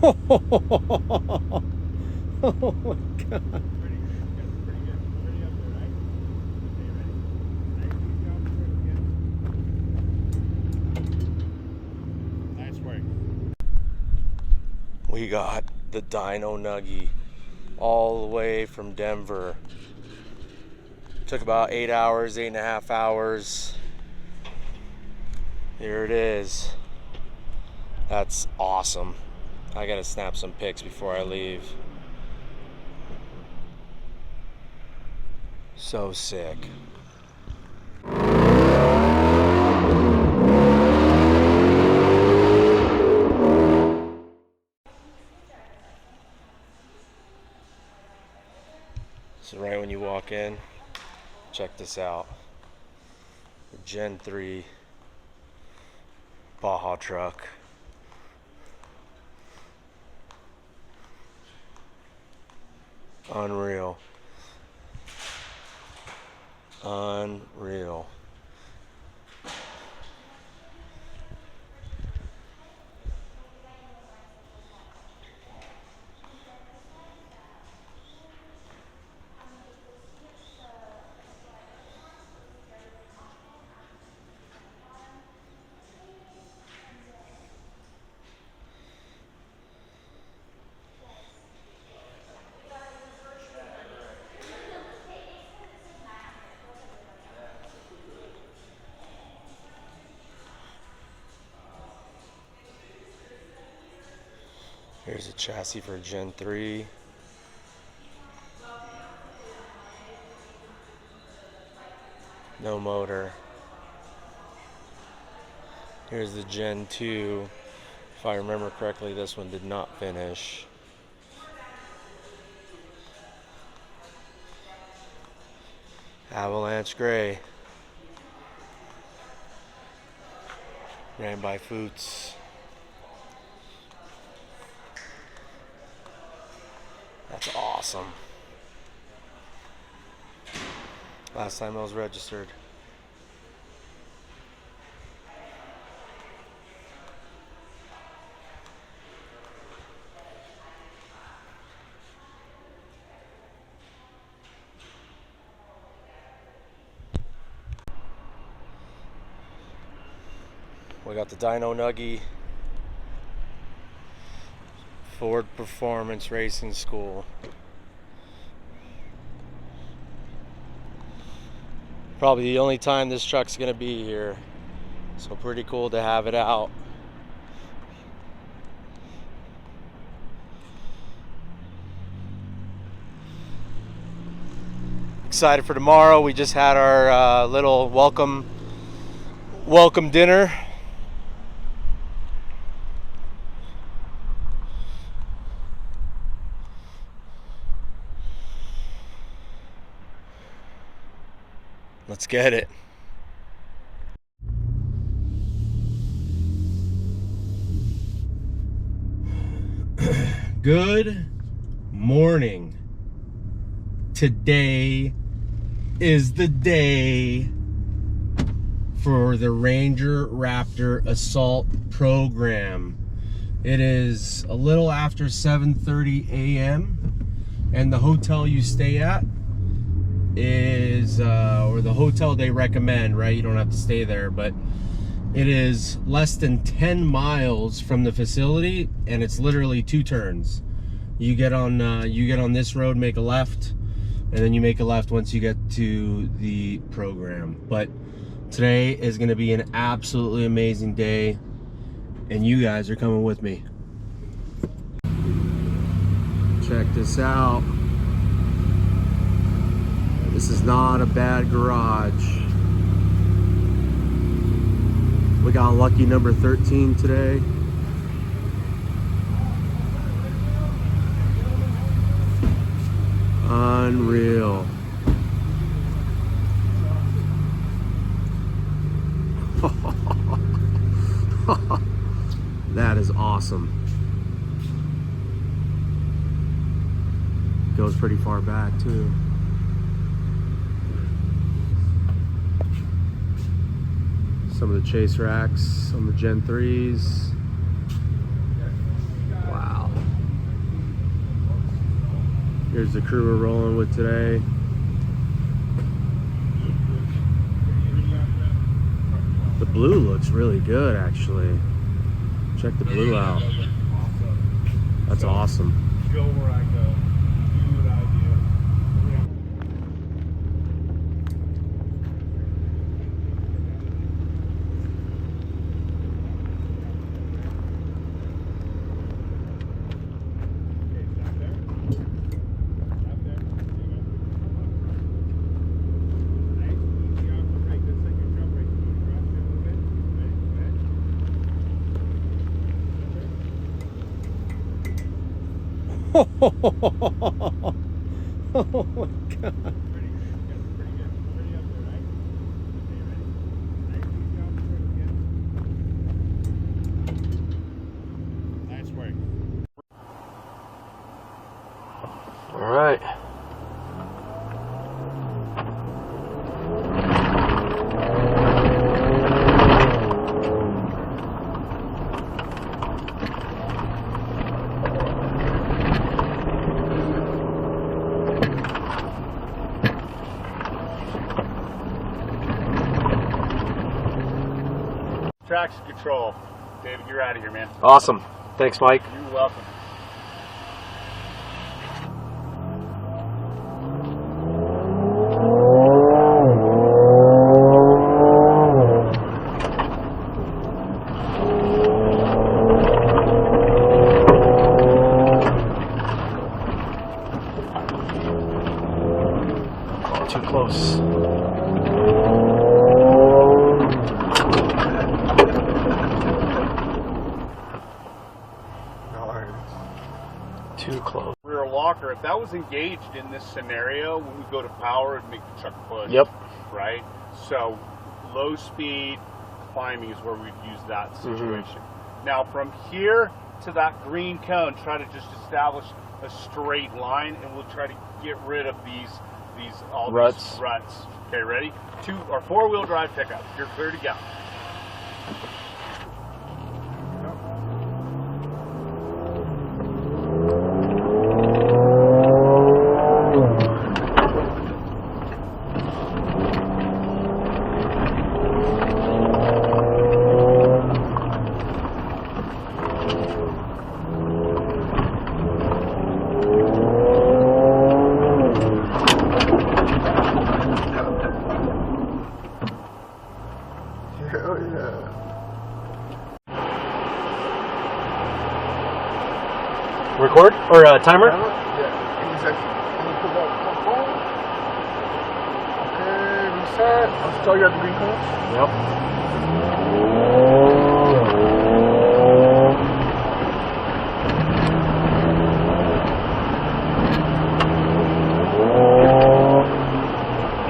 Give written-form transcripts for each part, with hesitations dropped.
Oh my God. We got the Dino Nuggie all the way from Denver. Took about 8 hours, 8.5 hours. Here it is. That's awesome. I gotta snap some pics before I leave. So sick. So right when you walk in, check this out. The Gen 3 Baja truck. Unreal. Unreal. Here's a chassis for Gen 3. No motor. Here's the Gen 2. If I remember correctly, this one did not finish. Avalanche Gray. Ran by Foots. That's awesome. Last time I was registered. We got the Dino Nuggie Ford Performance Racing School. Probably the only time this truck's gonna be here, so pretty cool to have it out. Excited for tomorrow. We just had our little welcome dinner. Let's get it. Good morning. Today is the day for the Ranger Raptor Assault program. It is a little after 7:30 a.m. and the hotel you stay at is or the hotel they recommend, right? You don't have to stay there, but it is less than 10 miles from the facility, and it's literally 2 turns. You get on this road, make a left, and then you make a left once you get to the program. But today is going to be an absolutely amazing day, and you guys are coming with me. Check this out. This is not a bad garage. We got lucky number 13 today. Unreal. That is awesome. Goes pretty far back too. Some of the chase racks on the Gen 3s. Wow. Here's the crew we're rolling with today. The blue looks really good, actually. Check the blue out. That's awesome. Go where I go. Do what I do. Oh my God. Nice work. All right. Traction control. David, you're out of here, man. Awesome. Thanks, Mike. You're welcome. Too close. Too close. Rear locker, if that was engaged in this scenario, when we go to power, it'd make the truck push. Yep. Right? So low speed climbing is where we'd use that situation. Now from here to that green cone, try to just establish a straight line, and we'll try to get rid of these ruts. Okay, ready? 2 or 4-wheel drive pickup. You're clear to go. Hell yeah. Record or timer? Yeah, exactly. I'm gonna put that on my phone. Okay, reset. I'll tell you at the green cone. Yep.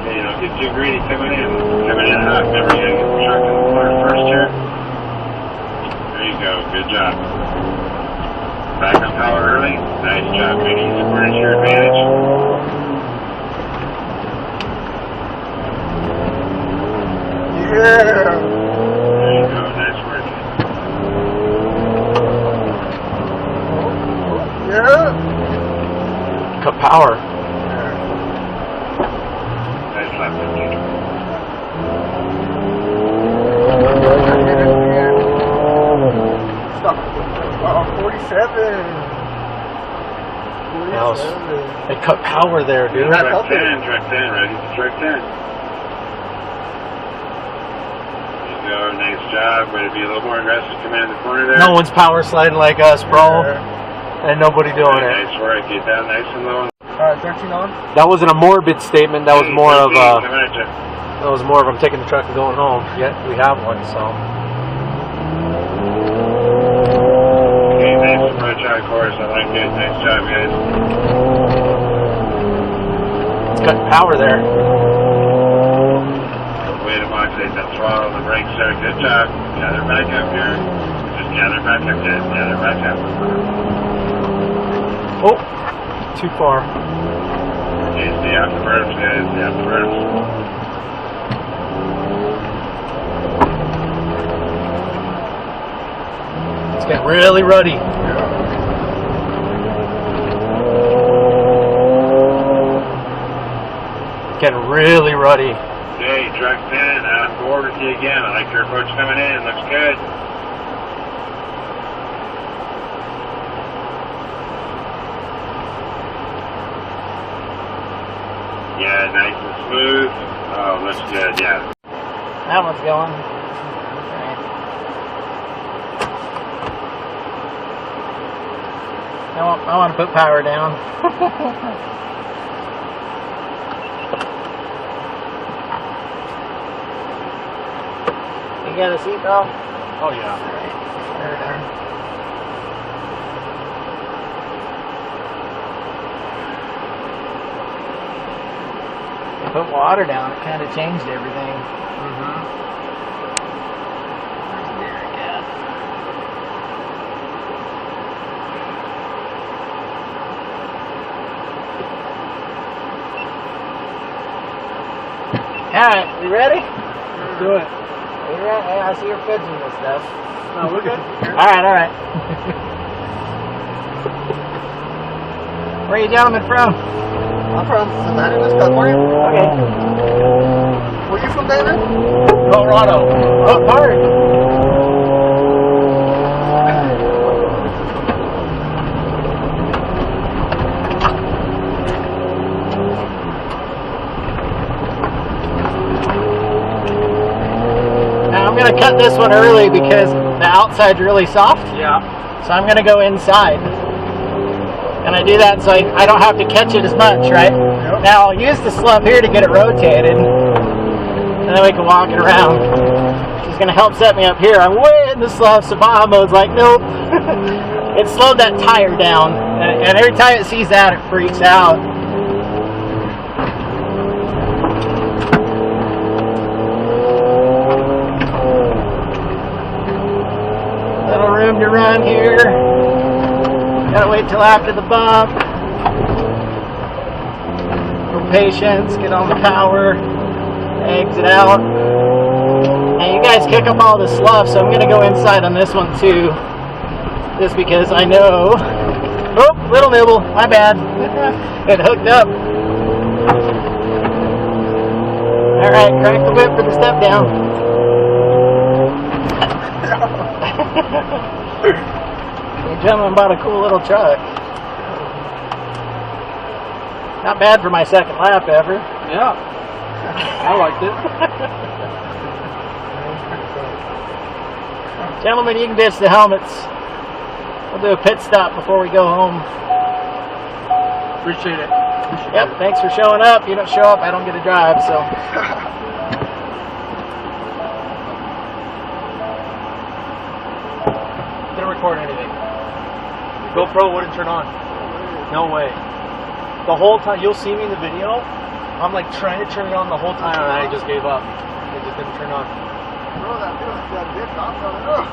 Okay, don't get too greedy coming in. Coming in hot. Remember, you gotta get the truck in the corner first here. There you go. Good job. Back on power early. Nice job, Vinny. Square to your advantage. Yeah. There you go. Nice work. Yeah. Cut power. Nice lap, Vinny. Stop. 47. They cut power there, dude. Track 10, ready for track 10. There you go, nice job. Way to be a little more aggressive, coming in the corner there. No one's power sliding like us, bro. And nobody doing it. Nice work, get down nice and low. 13 on. That wasn't a morbid statement. That was more of coming at you. that was more of I'm taking the truck and going home. Yet we have one, so. Okay, nice approach on course. I like it. Nice job, guys. It's cutting power there. Way to modulate that throttle, the brakes there. Good job. Gather back up here. Just gather back up, guys. Gather back up. Oh, too far. Okay, stay off the berms, guys. Stay off the berms. It's getting really ruddy. looking really ruddy. Okay, truck 10, I'm board with you again. I like your approach coming in. Looks good. Yeah, nice and smooth. Oh, looks good, yeah. That one's going. Okay. I want to put power down. You got a seatbelt? Oh yeah. There we go. Put water down, it kind of changed everything. Where's Derek at? Alright, we ready? Let's do it. You ready? Hey, I see you're fidgeting this stuff. No, we're good. Alright. Where are you gentlemen from? I'm from Savannah, West California. Okay. Where you from, David? Colorado. What part? Now I'm going to cut this one early because the outside's really soft. Yeah. So I'm going to go inside. And I do that so I don't have to catch it as much, right? Yep. Now I'll use the slub here to get it rotated. And then we can walk it around. She's going to help set me up here. I'm way in the slow, so Baja mode's like, nope. It slowed that tire down. And every time it sees that, it freaks out. Little room to run here. Gotta wait till after the bump. Little patience, get on the power, exit out. And you guys kick up all the slough, so I'm gonna go inside on this one too. Just because I know. Oh, little nibble, my bad. It hooked up. Alright, crank the whip for the step down. You gentlemen bought a cool little truck. Not bad for my second lap ever. Yeah. I liked it. Gentlemen, you can ditch the helmets. We'll do a pit stop before we go home. Appreciate it. Yep, thanks for showing up. You don't show up, I don't get to drive, so. Didn't record anything. GoPro wouldn't turn on. No way. The whole time, you'll see me in the video, I'm like trying to turn it on the whole time and I just gave up. It just didn't turn on. Bro, that did not turn it on.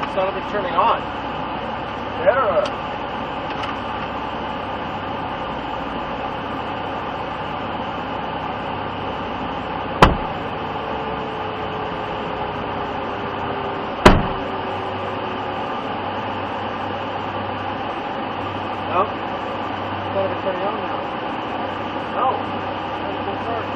It's not even turning on. Yeah. No? It's not even turning on now. No. It's not starting.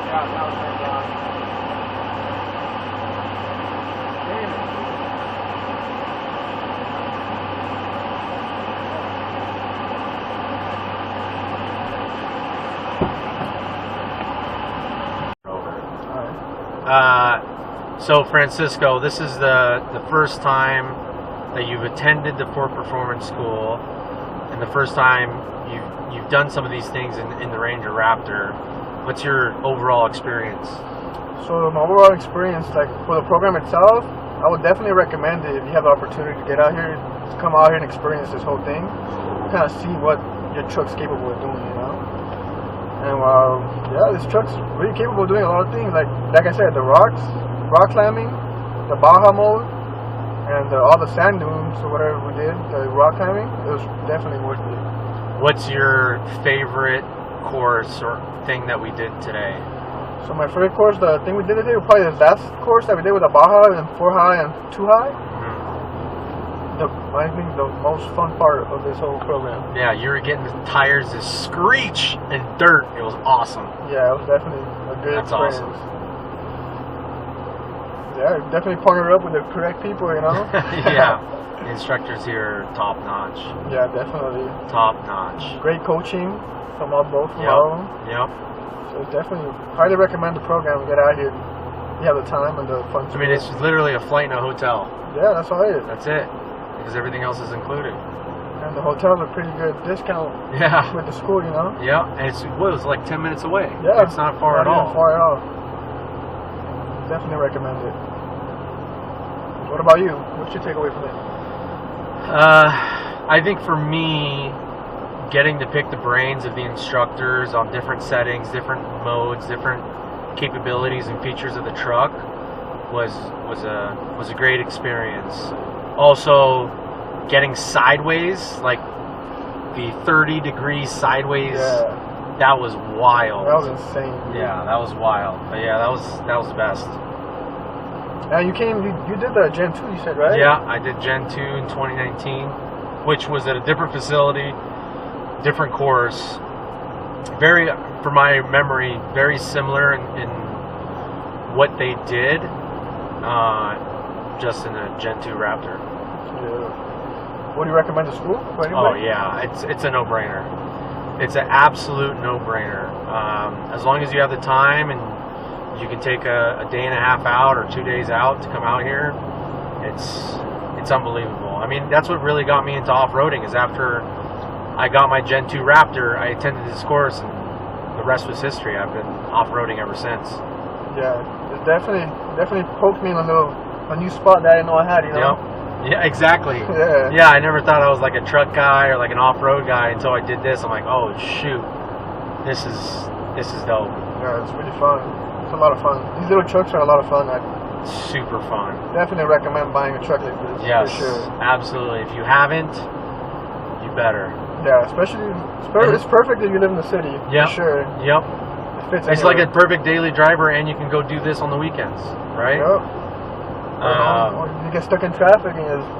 Yeah, now it's turned on. Damn it. So Francisco, this is the first time that you've attended the Ford Performance School, and the first time you've done some of these things in the Ranger Raptor. What's your overall experience? So my overall experience, like for the program itself, I would definitely recommend it if you have the opportunity to get out here, to come out here and experience this whole thing, kind of see what your truck's capable of doing, you know. And yeah, this truck's really capable of doing a lot of things. Like I said, the rock climbing, the Baja mode and all the sand dunes or whatever we did, the rock climbing, it was definitely worth it. What's your favorite course or thing that we did today? So my favorite course, the thing we did today, was probably the last course that we did with the Baja and 4 high and 2 high. I think the most fun part of this whole program. Yeah, you were getting the tires to screech and dirt. It was awesome. Yeah, it was definitely a good experience. Awesome. Yeah, definitely partnered up with the correct people, you know? Yeah, the instructors here are top notch. Yeah, definitely. Top notch. Great coaching from both of them. Yep. So definitely, highly recommend the program. Get out here. You have the time and the fun. I mean, it's literally a flight and a hotel. Yeah, that's all it is. That's it. Because everything else is included. And the hotel's a pretty good discount. Yeah. With the school, you know. Yeah, and it was like 10 minutes away. Yeah. It's not far at all. Not far at all. Definitely recommend it. What about you? What's your takeaway from it? I think for me, getting to pick the brains of the instructors on different settings, different modes, different capabilities and features of the truck was a great experience. Also, getting sideways, like the 30 degrees sideways, that was wild. That was insane. Yeah, that was wild. But yeah, that was the best. Now you did the Gen 2, you said, right? Yeah, I did Gen 2 in 2019, which was at a different facility, different course. Very, for my memory, very similar in what they did, just in a Gen 2 Raptor. Yeah. What do you recommend to school? Oh yeah, it's a no-brainer. It's an absolute no-brainer. As long as you have the time and you can take a day and a half out or 2 days out to come out here, it's unbelievable. I mean, that's what really got me into off-roading, is after I got my Gen 2 Raptor, I attended this course, and the rest was history. I've been off-roading ever since. Yeah, it definitely poked me in a new spot that I didn't know I had, you know? Yep. Yeah, exactly. Yeah. Yeah, I never thought I was like a truck guy or like an off-road guy until I did this. I'm like, oh shoot, this is dope. Yeah, it's really fun. It's a lot of fun. These little trucks are a lot of fun. I Super fun. definitely recommend buying a truck like this. Yes, for sure. absolutely. If you haven't, you better. Yeah, especially it's perfect if you live in the city. Yep. For sure. Yep. It fits It's like a perfect daily driver, and you can go do this on the weekends, right? Yep. Or you get stuck in traffic and just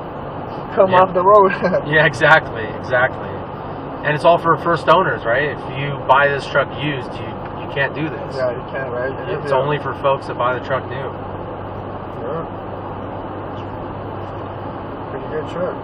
come off the road. Yeah, exactly. And it's all for first owners, right? If you buy this truck used, you can't do this. Yeah, you can, right? It's only for folks that buy the truck new. Yeah. Pretty good truck.